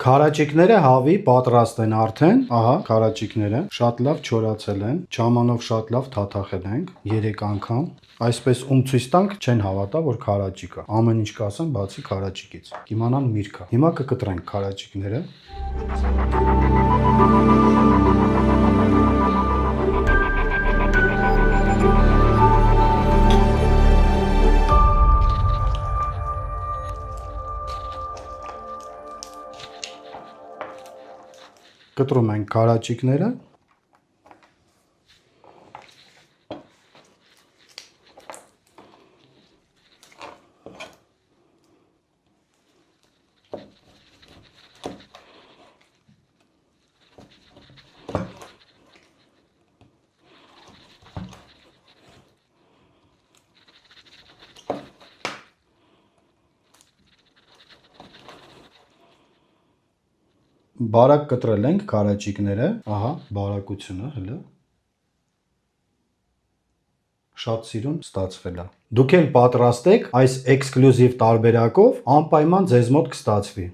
Քարաճիկները հավի պատրաստ են արդեն, ահա քարաճիկները շատ լավ չորացել են, չամանով շատ լավ թաթախել ենք 3 անգամ, այսպես ցույց տանք չեն հավատա, որ քարաճիկ է, ամեն ինչ կասեն բացի քարաճիկից, կիմանան միրգ է, հիմա կկտրենք քարաճիկները, կտրում ենք քարաճիկները, բարակ կտրել ենք քարաճիկները, ահա բարակությունը հələ շատ սիրուն ստացվել է։ Դուք էլ պատրաստեք այս էքսկլյուզիվ տարբերակով, անպայման ձեզ մոտ կստացվի։